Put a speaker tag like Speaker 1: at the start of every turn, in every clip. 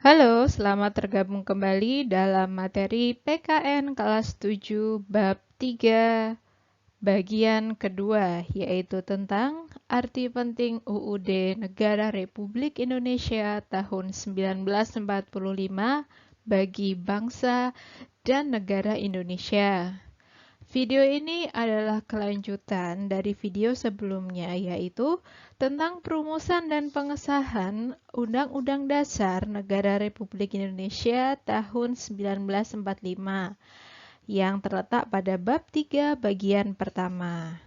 Speaker 1: Halo, selamat tergabung kembali dalam materi PKN kelas 7 bab 3 bagian kedua, yaitu tentang arti penting UUD Negara Republik Indonesia tahun 1945 bagi bangsa dan negara Indonesia. Video ini adalah kelanjutan dari video sebelumnya, yaitu tentang perumusan dan pengesahan Undang-Undang Dasar Negara Republik Indonesia tahun 1945 yang terletak pada bab 3 bagian pertama.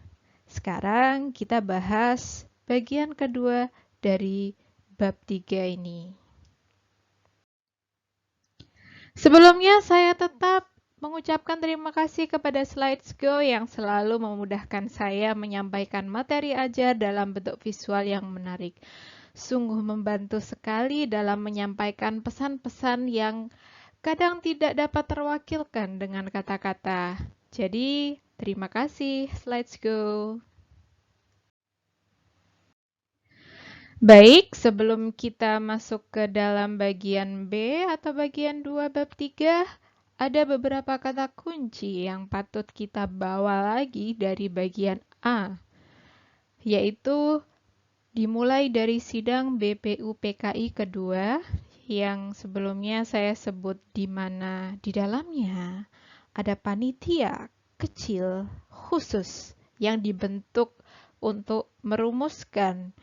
Speaker 1: Sekarang kita bahas bagian kedua dari bab 3 ini. Sebelumnya saya tetap mengucapkan terima kasih kepada Slidesgo yang selalu memudahkan saya menyampaikan materi ajar dalam bentuk visual yang menarik. Sungguh membantu sekali dalam menyampaikan pesan-pesan yang kadang tidak dapat terwakilkan dengan kata-kata. Jadi, terima kasih Slidesgo. Baik, sebelum kita masuk ke dalam bagian B atau bagian 2 bab 3, ada beberapa kata kunci yang patut kita bawa lagi dari bagian A, yaitu dimulai dari sidang BPU PKI kedua yang sebelumnya saya sebut di mana di dalamnya ada panitia kecil khusus yang dibentuk untuk merumuskan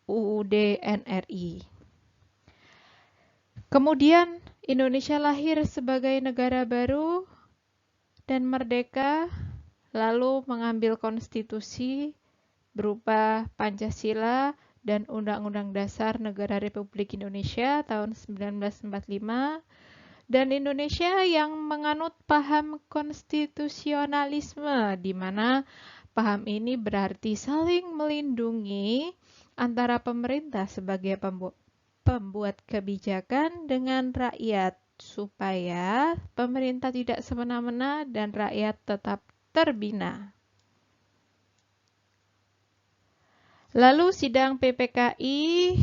Speaker 1: UUD NRI. Kemudian Indonesia lahir sebagai negara baru dan merdeka, lalu mengambil konstitusi berupa Pancasila dan Undang-Undang Dasar Negara Republik Indonesia tahun 1945, dan Indonesia yang menganut paham konstitusionalisme, di mana paham ini berarti saling melindungi antara pemerintah sebagai pembuat kebijakan dengan rakyat supaya pemerintah tidak semena-mena dan rakyat tetap terbina. Lalu sidang PPKI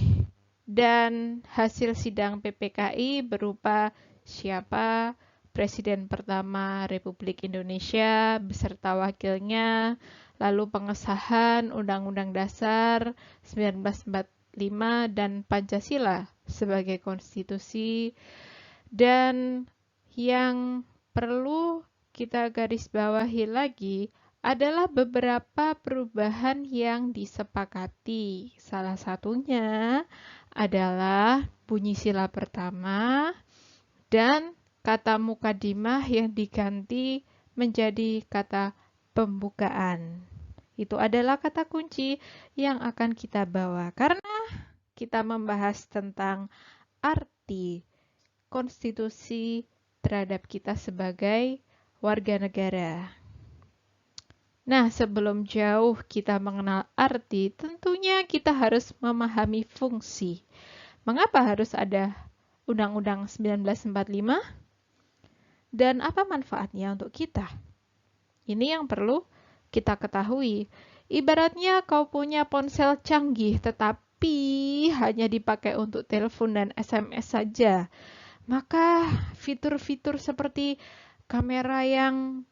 Speaker 1: dan hasil sidang PPKI berupa siapa Presiden pertama Republik Indonesia beserta wakilnya, lalu pengesahan Undang-Undang Dasar 1945 dan Pancasila sebagai konstitusi, dan yang perlu kita garis bawahi lagi adalah beberapa perubahan yang disepakati. Salah satunya adalah bunyi sila pertama dan kata mukadimah yang diganti menjadi kata pembukaan. Itu adalah kata kunci yang akan kita bawa karena kita membahas tentang arti konstitusi terhadap kita sebagai warga negara. Nah, sebelum jauh kita mengenal arti, tentunya kita harus memahami fungsi. Mengapa harus ada Undang-Undang 1945? Dan apa manfaatnya untuk kita? Ini yang perlu kita ketahui. Ibaratnya kau punya ponsel canggih tetapi hanya dipakai untuk telepon dan SMS saja. Maka fitur-fitur seperti kamera yang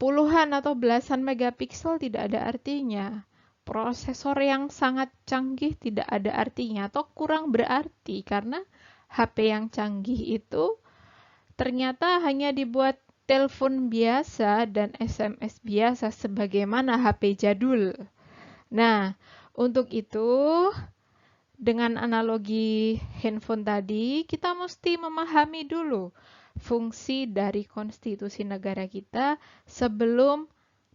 Speaker 1: puluhan atau belasan megapiksel tidak ada artinya. Prosesor yang sangat canggih tidak ada artinya atau kurang berarti karena HP yang canggih itu ternyata hanya dibuat telepon biasa dan SMS biasa sebagaimana HP jadul. Nah, untuk itu dengan analogi handphone tadi, kita mesti memahami dulu fungsi dari konstitusi negara kita sebelum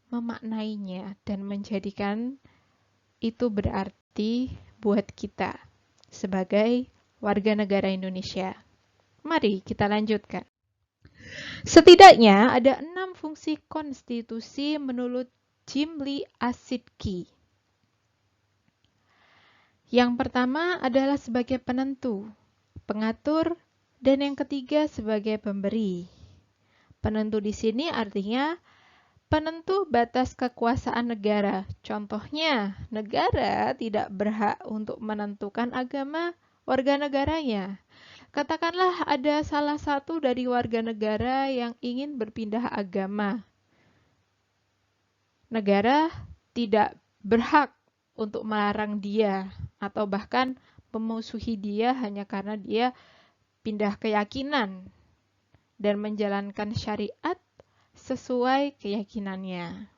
Speaker 1: memaknainya dan menjadikan itu berarti buat kita sebagai warga negara Indonesia. Mari kita lanjutkan. Setidaknya ada 6 fungsi konstitusi menurut Jim Lee Asidki. Yang pertama adalah sebagai penentu, pengatur, dan yang ketiga sebagai pemberi. Penentu di sini artinya penentu batas kekuasaan negara. Contohnya, negara tidak berhak untuk menentukan agama warga negaranya. Katakanlah ada salah satu dari warga negara yang ingin berpindah agama. Negara tidak berhak untuk melarang dia atau bahkan memusuhi dia hanya karena dia pindah keyakinan dan menjalankan syariat sesuai keyakinannya.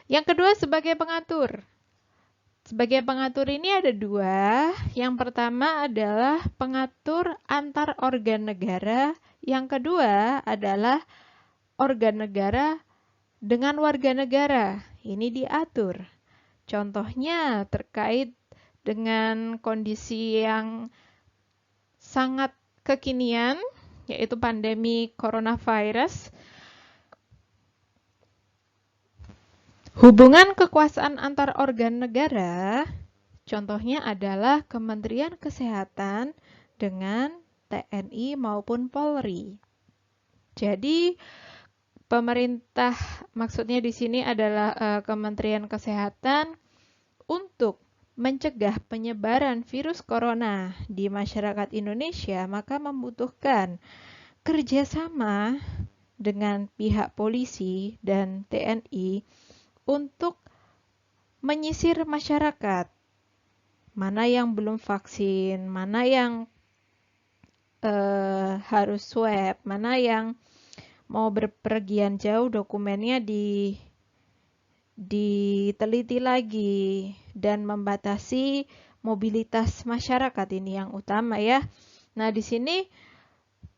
Speaker 1: Yang kedua, sebagai pengatur. Sebagai pengatur ini ada dua. Yang pertama adalah pengatur antar organ negara. Yang kedua adalah organ negara dengan warga negara. Ini diatur. Contohnya terkait dengan kondisi yang sangat kekinian, yaitu pandemi coronavirus. Hubungan kekuasaan antar organ negara, contohnya adalah Kementerian Kesehatan dengan TNI maupun Polri. Jadi, pemerintah, maksudnya di sini adalah Kementerian Kesehatan untuk mencegah penyebaran virus corona di masyarakat Indonesia, maka membutuhkan kerjasama dengan pihak polisi dan TNI untuk menyisir masyarakat. Mana yang belum vaksin, mana yang harus swab, mana yang mau berpergian jauh dokumennya diteliti lagi dan membatasi mobilitas masyarakat, ini yang utama ya. Nah, di sini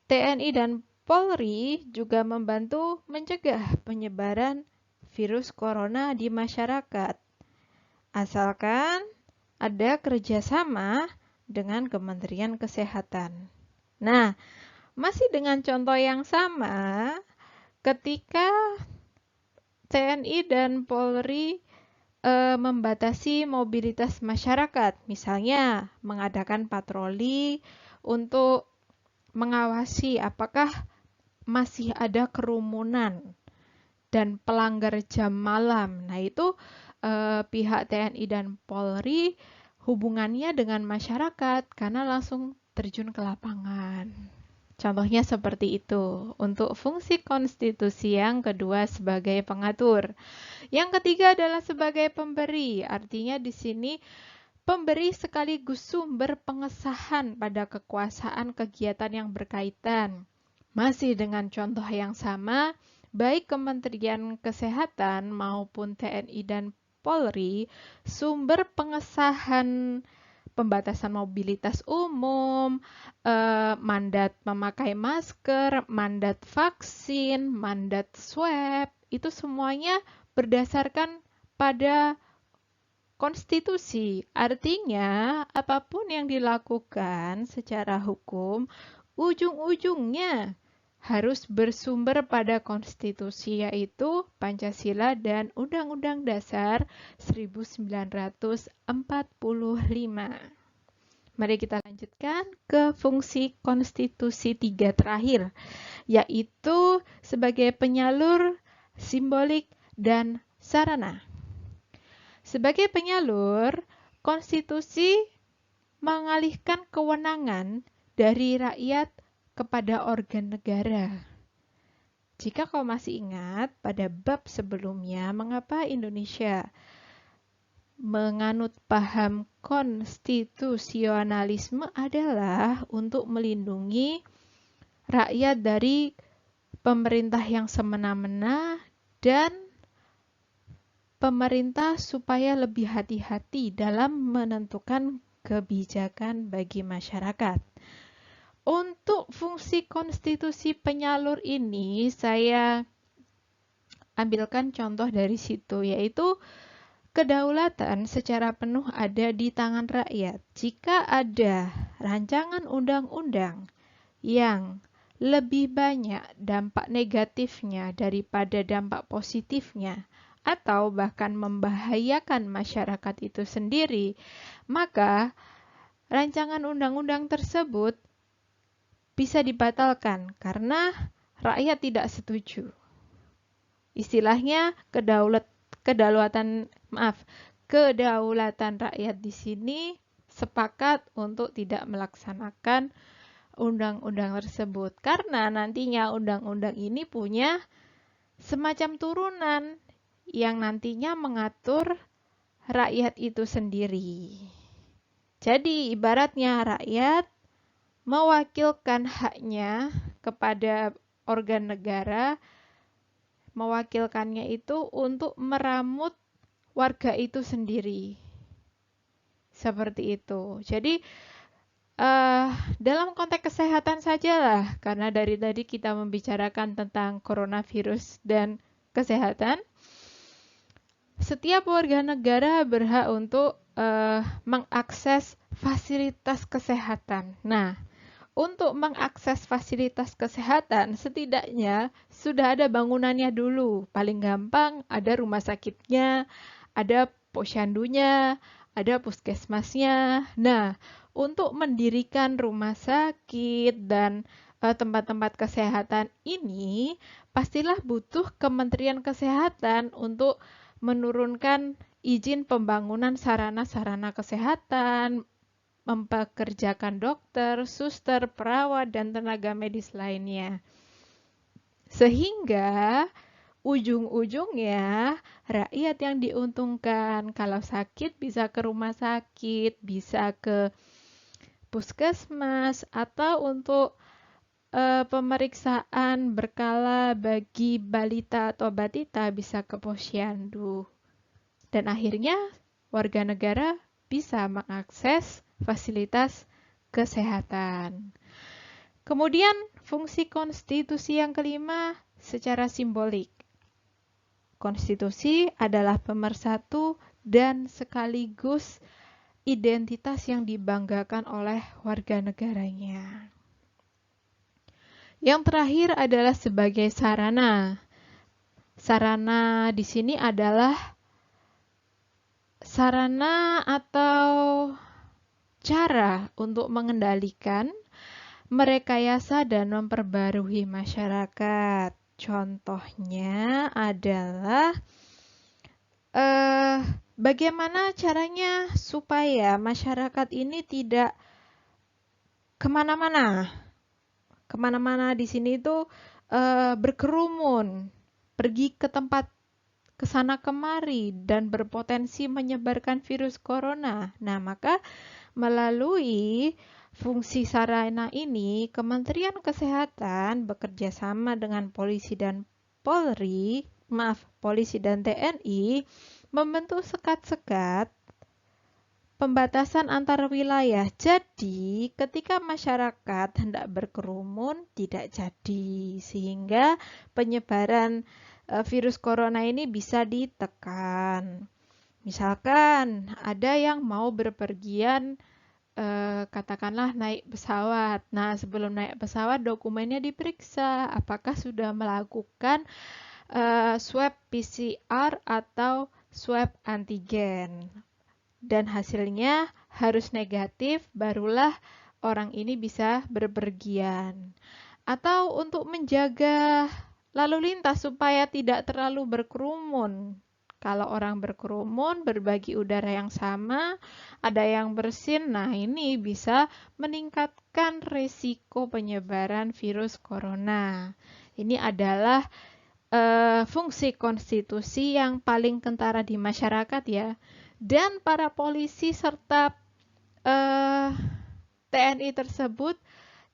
Speaker 1: TNI dan Polri juga membantu mencegah penyebaran virus corona di masyarakat. Asalkan ada kerjasama dengan Kementerian Kesehatan. Nah, masih dengan contoh yang sama, ketika TNI dan Polri membatasi mobilitas masyarakat, misalnya mengadakan patroli untuk mengawasi apakah masih ada kerumunan dan pelanggar jam malam. Nah, itu pihak TNI dan Polri hubungannya dengan masyarakat karena langsung terjun ke lapangan. Contohnya seperti itu untuk fungsi konstitusi yang kedua sebagai pengatur. Yang ketiga adalah sebagai pemberi. Artinya di sini pemberi sekaligus sumber pengesahan pada kekuasaan kegiatan yang berkaitan. Masih dengan contoh yang sama, baik Kementerian Kesehatan maupun TNI dan Polri, sumber pengesahan pembatasan mobilitas umum, mandat memakai masker, mandat vaksin, mandat swab, itu semuanya berdasarkan pada konstitusi. Artinya, apapun yang dilakukan secara hukum, ujung-ujungnya harus bersumber pada konstitusi, yaitu Pancasila dan Undang-Undang Dasar 1945. Mari kita lanjutkan ke fungsi konstitusi 3 terakhir, yaitu sebagai penyalur, simbolik, dan sarana. Sebagai penyalur, konstitusi mengalihkan kewenangan dari rakyat kepada organ negara. Jika kau masih ingat pada bab sebelumnya, mengapa Indonesia menganut paham konstitusionalisme adalah untuk melindungi rakyat dari pemerintah yang semena-mena dan pemerintah supaya lebih hati-hati dalam menentukan kebijakan bagi masyarakat. Untuk fungsi konstitusi penyalur ini, saya ambilkan contoh dari situ, yaitu kedaulatan secara penuh ada di tangan rakyat. Jika ada rancangan undang-undang yang lebih banyak dampak negatifnya daripada dampak positifnya, atau bahkan membahayakan masyarakat itu sendiri, maka rancangan undang-undang tersebut bisa dibatalkan karena rakyat tidak setuju. Istilahnya kedaulatan rakyat di sini sepakat untuk tidak melaksanakan undang-undang tersebut. Karena nantinya undang-undang ini punya semacam turunan yang nantinya mengatur rakyat itu sendiri. Jadi ibaratnya rakyat mewakilkan haknya kepada organ negara, mewakilkannya itu untuk meramut warga itu sendiri. Seperti itu. Jadi dalam konteks kesehatan sajalah, karena dari tadi kita membicarakan tentang coronavirus dan kesehatan, setiap warga negara berhak untuk mengakses fasilitas kesehatan. Nah, untuk mengakses fasilitas kesehatan, setidaknya sudah ada bangunannya dulu. Paling gampang ada rumah sakitnya, ada posyandunya, ada puskesmasnya. Nah, untuk mendirikan rumah sakit dan tempat-tempat kesehatan ini, pastilah butuh Kementerian Kesehatan untuk menurunkan izin pembangunan sarana-sarana kesehatan, mempekerjakan dokter, suster, perawat, dan tenaga medis lainnya. Sehingga ujung-ujungnya rakyat yang diuntungkan. Kalau sakit bisa ke rumah sakit, bisa ke puskesmas, atau untuk pemeriksaan berkala bagi balita atau batita bisa ke posyandu. Dan akhirnya warga negara bisa mengakses fasilitas kesehatan. Kemudian fungsi konstitusi yang kelima secara simbolik. Konstitusi adalah pemersatu dan sekaligus identitas yang dibanggakan oleh warga negaranya. Yang terakhir adalah sebagai sarana. Sarana di sini adalah sarana atau cara untuk mengendalikan, merekayasa, dan memperbarui masyarakat. Contohnya adalah bagaimana caranya supaya masyarakat ini tidak kemana-mana. Kemana-mana di sini itu berkerumun, pergi ke tempat kesana kemari dan berpotensi menyebarkan virus corona. Nah, maka melalui fungsi sarana ini, Kementerian Kesehatan bekerja sama dengan polisi dan TNI membentuk sekat-sekat pembatasan antar wilayah. Jadi, ketika masyarakat hendak berkerumun tidak jadi, sehingga penyebaran virus corona ini bisa ditekan. Misalkan ada yang mau berpergian katakanlah naik pesawat. Nah, sebelum naik pesawat dokumennya diperiksa apakah sudah melakukan swab PCR atau swab antigen. Dan hasilnya harus negatif, barulah orang ini bisa berpergian. Atau untuk menjaga lalu lintas supaya tidak terlalu berkerumun. Kalau orang berkerumun, berbagi udara yang sama, ada yang bersin, nah ini bisa meningkatkan risiko penyebaran virus corona. Ini adalah fungsi konstitusi yang paling kentara di masyarakat ya. Dan para polisi serta TNI tersebut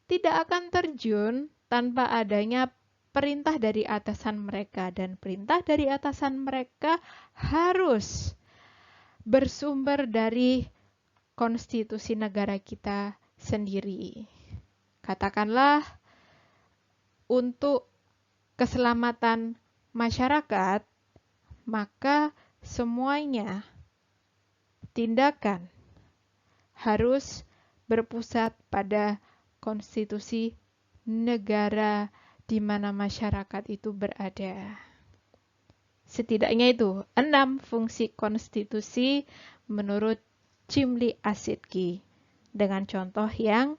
Speaker 1: tidak akan terjun tanpa adanya perintah dari atasan mereka. Dan perintah dari atasan mereka harus bersumber dari konstitusi negara kita sendiri. Katakanlah untuk keselamatan masyarakat, maka semuanya tindakan harus berpusat pada konstitusi negara di mana masyarakat itu berada. Setidaknya itu 6 fungsi konstitusi menurut Chimli Asidki dengan contoh yang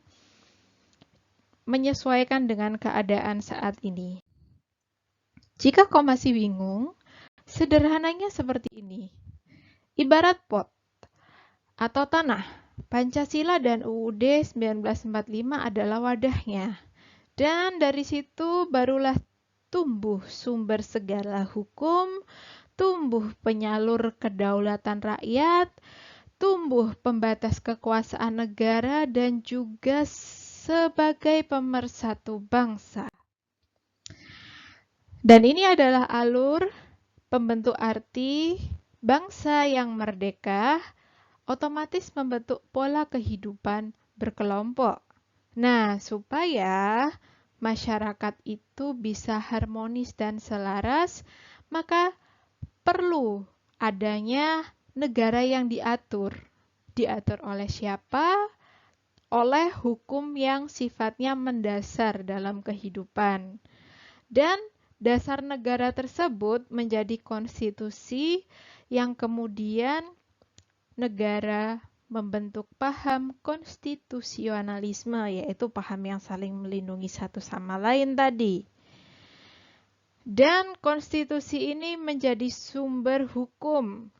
Speaker 1: menyesuaikan dengan keadaan saat ini. Jika kau masih bingung, sederhananya seperti ini. Ibarat pot atau tanah. Pancasila dan UUD 1945 adalah wadahnya. Dan dari situ barulah tumbuh sumber segala hukum, tumbuh penyalur kedaulatan rakyat, tumbuh pembatas kekuasaan negara, dan juga sebagai pemersatu bangsa. Dan ini adalah alur pembentuk arti bangsa yang merdeka, otomatis membentuk pola kehidupan berkelompok. Nah, supaya masyarakat itu bisa harmonis dan selaras, maka perlu adanya negara yang diatur. Diatur oleh siapa? Oleh hukum yang sifatnya mendasar dalam kehidupan. Dan dasar negara tersebut menjadi konstitusi yang kemudian negara membentuk paham konstitusionalisme, yaitu paham yang saling melindungi satu sama lain tadi. Dan konstitusi ini menjadi sumber hukum.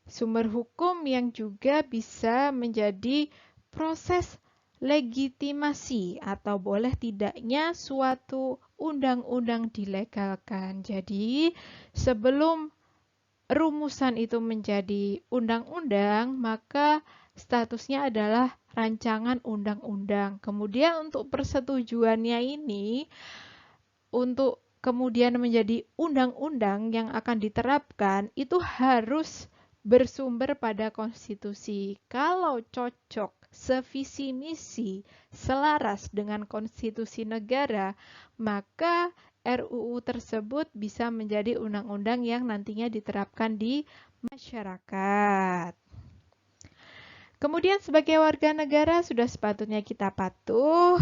Speaker 1: Sumber hukum yang juga bisa menjadi proses legitimasi atau boleh tidaknya suatu undang-undang dilegalkan. Jadi, sebelum rumusan itu menjadi undang-undang, maka statusnya adalah rancangan undang-undang. Kemudian untuk persetujuannya ini, untuk kemudian menjadi undang-undang yang akan diterapkan, itu harus bersumber pada konstitusi. Kalau cocok, sevisi misi, selaras dengan konstitusi negara, maka RUU tersebut bisa menjadi undang-undang yang nantinya diterapkan di masyarakat. Kemudian sebagai warga negara sudah sepatutnya kita patuh.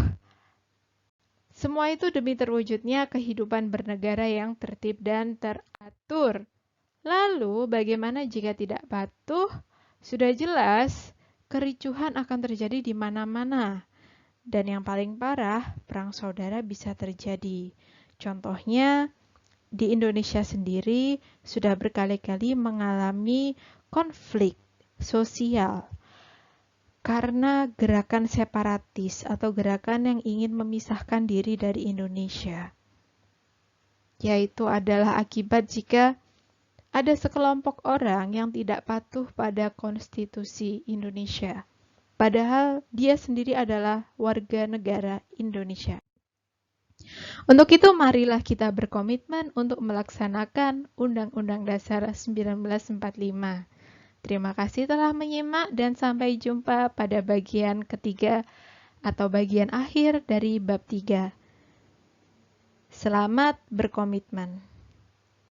Speaker 1: Semua itu demi terwujudnya kehidupan bernegara yang tertib dan teratur. Lalu bagaimana jika tidak patuh? Sudah jelas kericuhan akan terjadi di mana-mana. Dan yang paling parah, perang saudara bisa terjadi. Contohnya, di Indonesia sendiri sudah berkali-kali mengalami konflik sosial karena gerakan separatis atau gerakan yang ingin memisahkan diri dari Indonesia. Yaitu adalah akibat jika ada sekelompok orang yang tidak patuh pada konstitusi Indonesia. Padahal dia sendiri adalah warga negara Indonesia. Untuk itu marilah kita berkomitmen untuk melaksanakan Undang-Undang Dasar 1945. Terima kasih telah menyimak dan sampai jumpa pada bagian ketiga atau bagian akhir dari bab 3. Selamat berkomitmen.